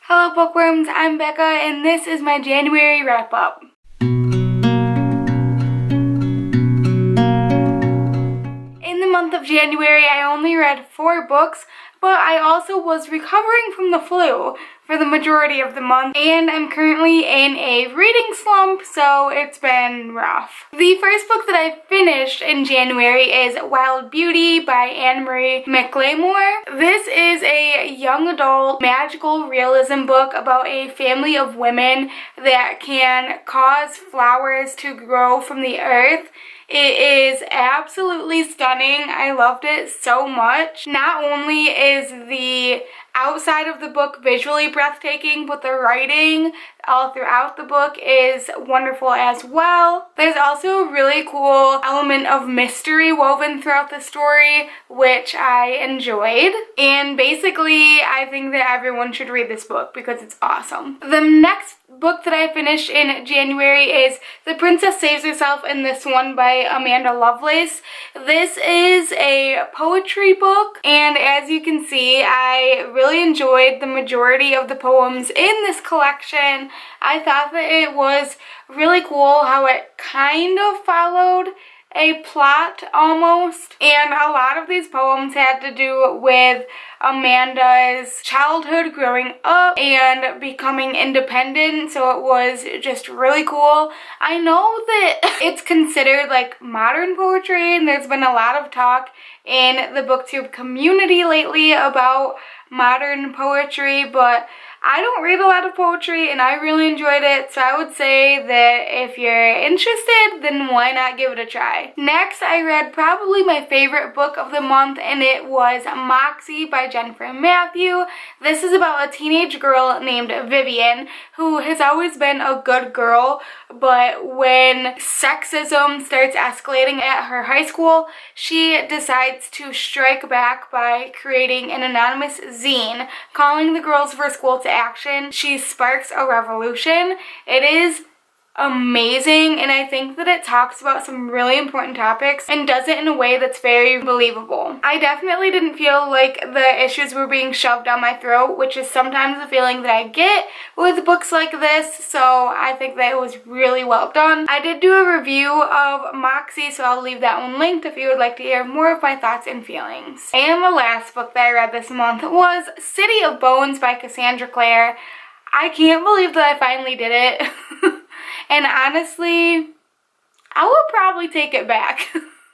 Hello bookworms, I'm Becca and this is my January wrap-up. In the month of January, I only read 4 books, but I also was recovering from the flu for the majority of the month, and I'm currently in a reading slump, so it's been rough. The first book that I finished in January is Wild Beauty by Anne-Marie McLemore. This is a young adult magical realism book about a family of women that can cause flowers to grow from the earth. It is absolutely stunning. I loved it so much. Not only is the outside of the book visually breathtaking, but the writing all throughout the book is wonderful as well. There's also a really cool element of mystery woven throughout the story, which I enjoyed. And basically, I think that everyone should read this book because it's awesome. The next book that I finished in January is The Princess Saves Herself, and this one by Amanda Lovelace. This is a poetry book, and as you can see, I really enjoyed the majority of the poems in this collection. I thought that it was really cool how it kind of followed a plot almost, and a lot of these poems had to do with Amanda's childhood growing up and becoming independent, so it was just really cool. I know that it's considered like modern poetry, and there's been a lot of talk in the booktube community lately about modern poetry, but I don't read a lot of poetry and I really enjoyed it, so I would say that if you're interested, then why not give it a try. Next, I read probably my favorite book of the month, and it was Moxie by Jennifer Matthew. This is about a teenage girl named Vivian who has always been a good girl, but when sexism starts escalating at her high school, she decides to strike back by creating an anonymous zine calling the girls for school to action. She sparks a revolution. It is amazing, and I think that it talks about some really important topics and does it in a way that's very believable. I definitely didn't feel like the issues were being shoved down my throat, which is sometimes the feeling that I get with books like this, so I think that it was really well done. I did do a review of Moxie, so I'll leave that one linked if you would like to hear more of my thoughts and feelings. And the last book that I read this month was City of Bones by Cassandra Clare. I can't believe that I finally did it. And honestly, I would probably take it back.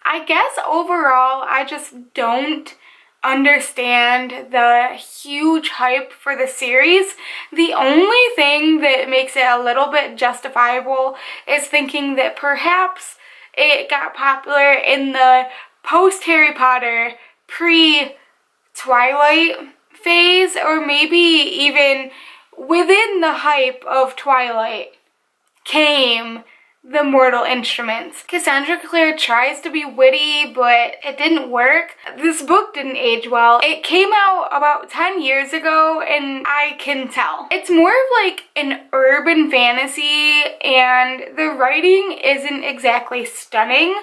I guess overall, I just don't understand the huge hype for the series. The only thing that makes it a little bit justifiable is thinking that perhaps it got popular in the post-Harry Potter, pre-Twilight phase, or maybe even within the hype of Twilight came the Mortal Instruments. Cassandra Clare tries to be witty, but it didn't work. This book didn't age well. It came out about 10 years ago, and I can tell. It's more of like an urban fantasy, and the writing isn't exactly stunning,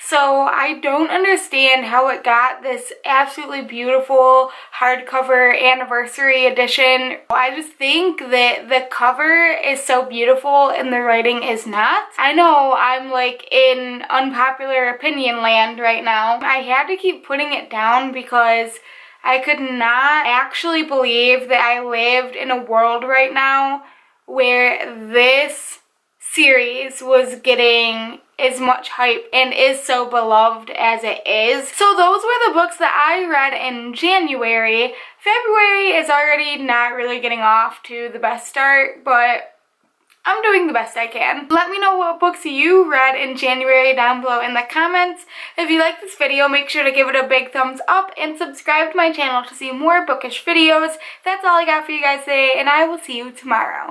so I don't understand how it got this absolutely beautiful hardcover anniversary edition. I just think that the cover is so beautiful and the writing is not. I know I'm like in unpopular opinion land right now. I had to keep putting it down because I could not actually believe that I lived in a world right now where this series was getting as much hype and is so beloved as it is. So those were the books that I read in January. February is already not really getting off to the best start, but I'm doing the best I can. Let me know what books you read in January down below in the comments. If you like this video, make sure to give it a big thumbs up and subscribe to my channel to see more bookish videos. That's all I got for you guys today, and I will see you tomorrow.